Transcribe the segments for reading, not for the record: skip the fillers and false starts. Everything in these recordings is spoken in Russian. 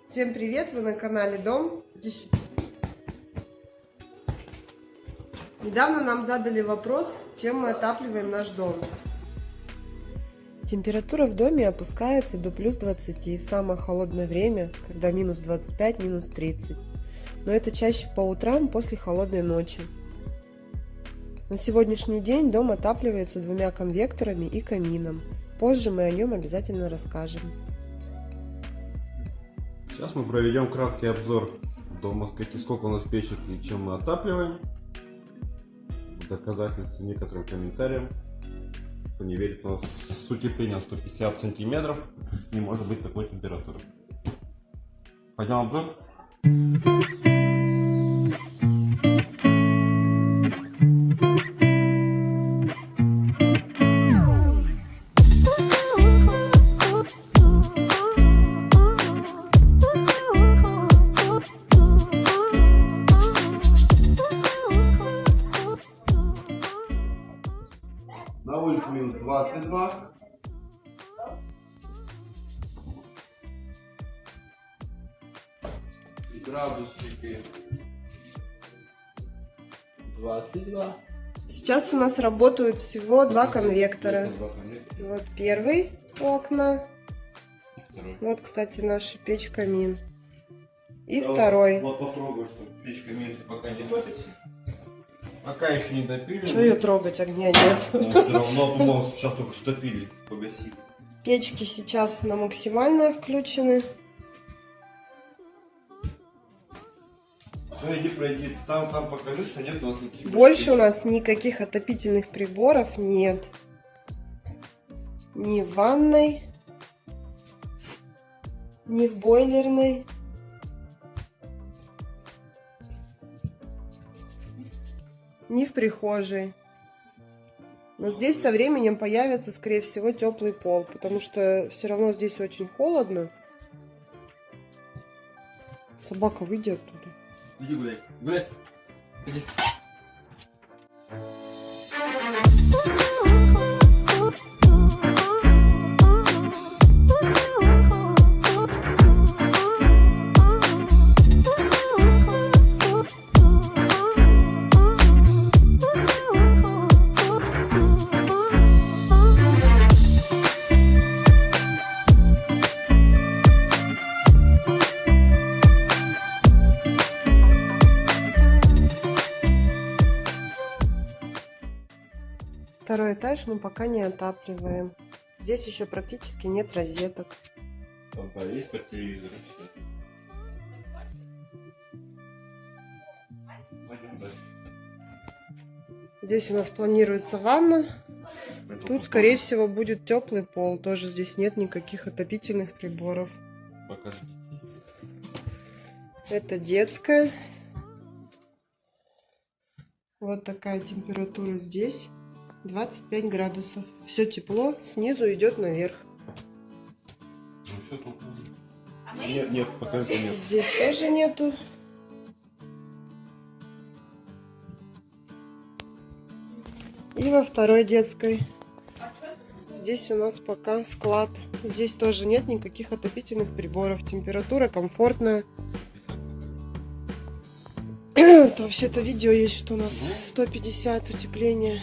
Всем привет! Вы на канале Дом. Недавно нам задали вопрос, чем мы отапливаем наш дом. Температура в доме опускается до плюс 20 в самое холодное время, когда минус 25, минус 30. Но это чаще по утрам после холодной ночи. На сегодняшний день дом отапливается двумя конвекторами и камином. Позже мы о нем обязательно расскажем. Сейчас мы проведем краткий обзор дома, сколько у нас печек и чем мы отапливаем. В доказательство некоторым комментариям. Кто не верит, у нас с утеплением 150 сантиметров не может быть такой температуры. Пойдем обзор. На улице минус 22. Градусики 22. Сейчас у нас работают всего два конвектора. Вот первый окна. И второй. Вот, кстати, наша печь-камин. И второй. Вот попробуй, что печь-камин пока не топится. Пока еще не допили. Что ее трогать, огня нет. Но все равно, думал, сейчас только что пили, погасили. Печки сейчас на максимально включены. Все, иди пройди. Там покажи, что нет у нас никаких. Больше у нас никаких отопительных приборов нет. Ни в ванной, ни в бойлерной. Ни в прихожей. Но здесь со временем появится, скорее всего, теплый пол, потому что все равно здесь очень холодно. Собака, выйди оттуда. Иди гуляй. Гуляй. Иди. Второй этаж мы пока не отапливаем. Здесь еще практически нет розеток. Там есть по телевизору. Пойдем дальше. Здесь у нас планируется ванна. Тут, скорее всего, будет теплый пол. Тоже здесь нет никаких отопительных приборов. Покажи. Это детская. Вот такая температура здесь. 25 градусов. Все тепло, снизу идет наверх. Ну все тут. Нет, покажи, нет. Здесь тоже нету. И во второй детской. Здесь у нас пока склад. Здесь тоже нет никаких отопительных приборов. Температура комфортная. Вообще-то видео есть, что у нас 150 утепления.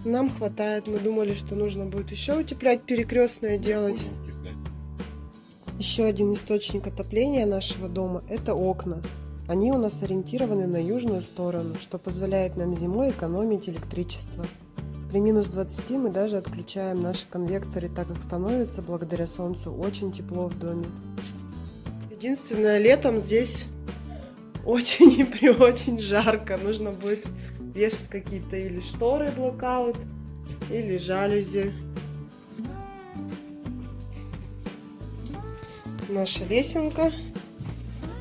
Нам хватает. Мы думали, что нужно будет еще утеплять, перекрестное делать. Еще один источник отопления нашего дома – это окна. Они у нас ориентированы на южную сторону, что позволяет нам зимой экономить электричество. При минус 20 мы даже отключаем наши конвекторы, так как становится благодаря солнцу очень тепло в доме. Единственное, летом здесь очень и при очень жарко. Нужно будет вешать какие-то или шторы блокаут, или жалюзи. Наша лесенка.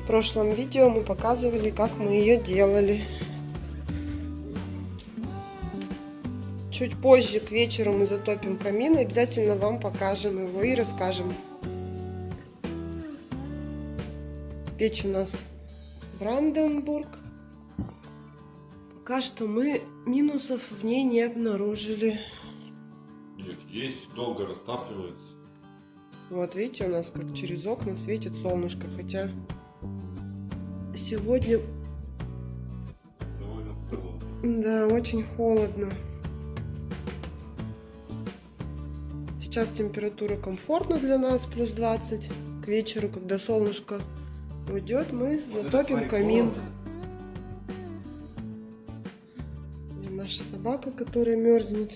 В прошлом видео мы показывали, как мы ее делали. Чуть позже, к вечеру, мы затопим камин и обязательно вам покажем его и расскажем. Печь у нас Бранденбург. Пока что мы минусов в ней не обнаружили. Нет, есть, долго растапливается. Вот, видите, у нас как через окна светит солнышко, хотя сегодня, да, очень холодно. Сейчас температура комфортна для нас, плюс 20. К вечеру, когда солнышко уйдет, мы затопим камин. И наша собака, которая мерзнет.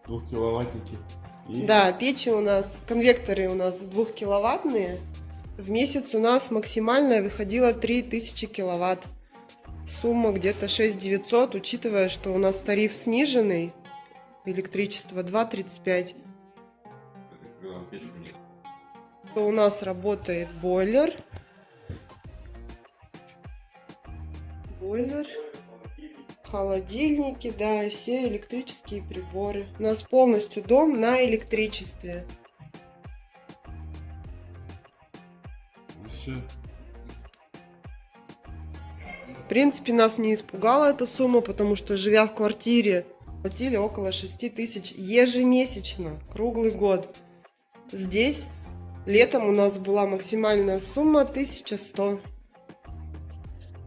Двухкиловаттники. И Да, печи у нас, конвекторы у нас 2-киловаттные. В месяц у нас максимальная выходила 3000 киловатт. Сумма где-то 6900, учитывая, что у нас тариф сниженный, электричество 2,35. То у нас работает бойлер. Холодильники, да, и все электрические приборы. У нас полностью дом на электричестве. все. В принципе, нас не испугала эта сумма, потому что, живя в квартире, платили около 6000 ежемесячно, круглый год. Здесь летом у нас была максимальная сумма 1100.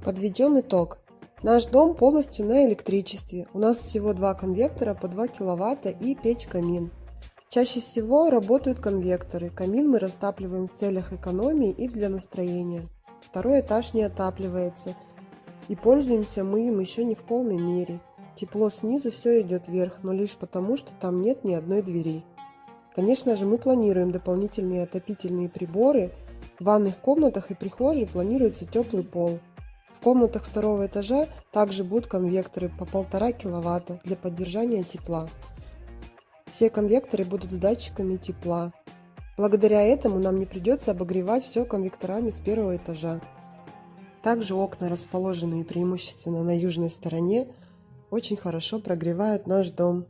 Подведем итог. Наш дом полностью на электричестве. У нас всего 2 конвектора по 2 киловатта и печь-камин. Чаще всего работают конвекторы. Камин мы растапливаем в целях экономии и для настроения. Второй этаж не отапливается. И пользуемся мы им еще не в полной мере. Тепло снизу все идет вверх, но лишь потому, что там нет ни одной двери. Конечно же, мы планируем дополнительные отопительные приборы. В ванных комнатах и прихожей планируется теплый пол. В комнатах второго этажа также будут конвекторы по 1,5 киловатта для поддержания тепла. Все конвекторы будут с датчиками тепла. Благодаря этому нам не придется обогревать все конвекторами с первого этажа. Также окна, расположенные преимущественно на южной стороне, очень хорошо прогревают наш дом.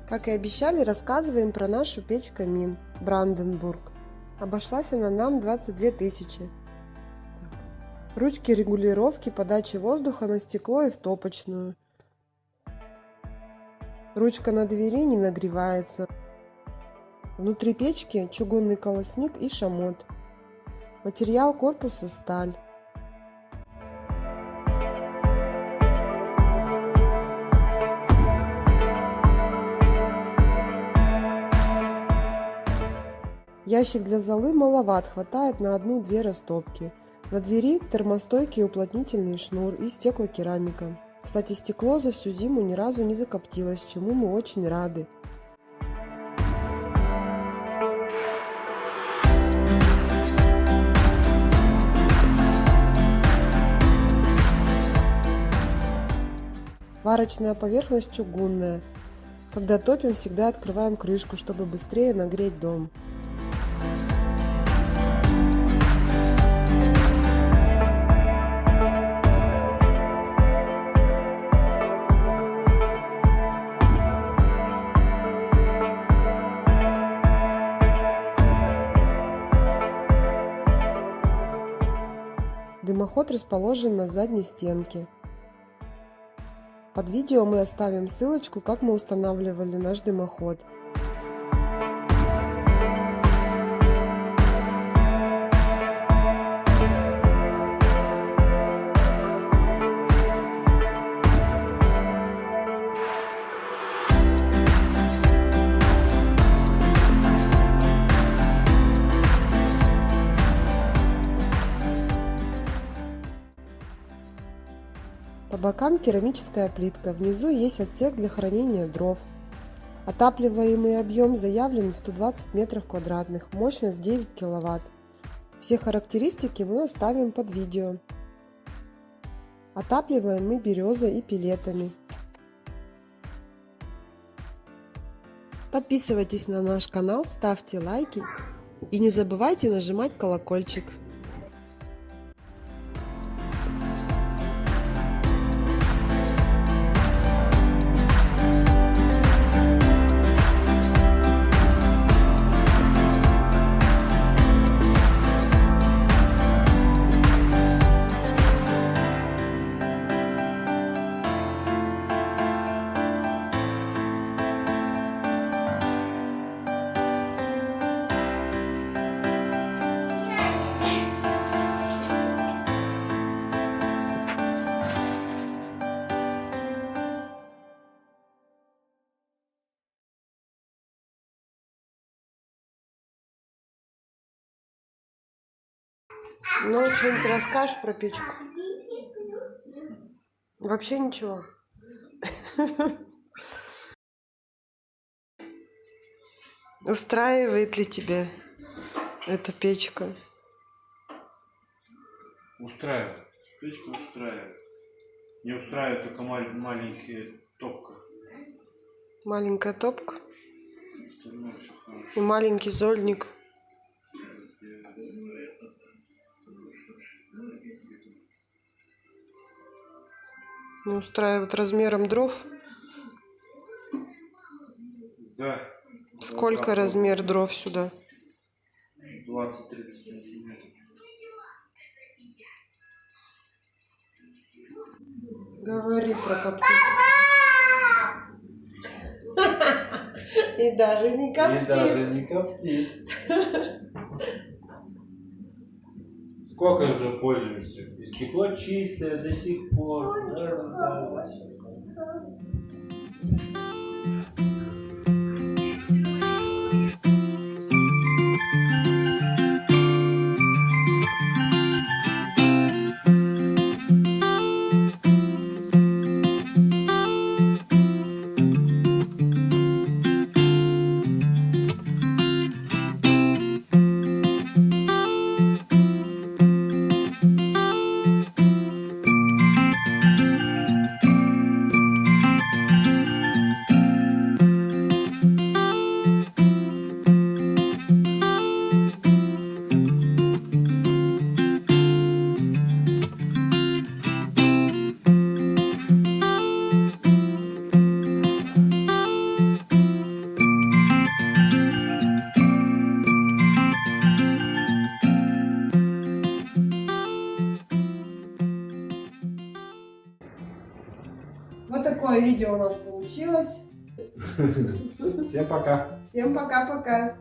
Как и обещали, рассказываем про нашу печь-камин Бранденбург. Обошлась она нам 22 тысячи. Ручки регулировки подачи воздуха на стекло и в топочную. Ручка на двери не нагревается. Внутри печки чугунный колосник и шамот. Материал корпуса сталь. Ящик для золы маловат, хватает на 1-2 растопки. На двери термостойкий уплотнительный шнур и стеклокерамика. Кстати, стекло за всю зиму ни разу не закоптилось, чему мы очень рады. Варочная поверхность чугунная. Когда топим, всегда открываем крышку, чтобы быстрее нагреть дом. Дымоход расположен на задней стенке. Под видео мы оставим ссылочку, как мы устанавливали наш дымоход. По бокам керамическая плитка, внизу есть отсек для хранения дров. Отапливаемый объем заявлен 120 метров квадратных, мощность 9 киловатт. Все характеристики мы оставим под видео. Отапливаем мы березой и пеллетами. Подписывайтесь на наш канал, ставьте лайки и не забывайте нажимать колокольчик. Ну, что-нибудь расскажешь про печку? Вообще ничего. Устраивает ли тебя эта печка? Устраивает. Печка устраивает. Не устраивает только маленькая топка. Маленькая топка Остальное всё хорошо. и маленький зольник. Не устраивает размером дров. Да. Сколько размер дров сюда? 20-30 сантиметров. Говори про коптить. И даже не коптит. не коптит. Сколько уже пользуешься? И стекло чистое до сих пор. Вот такое видео у нас получилось. Всем пока. Всем пока-пока.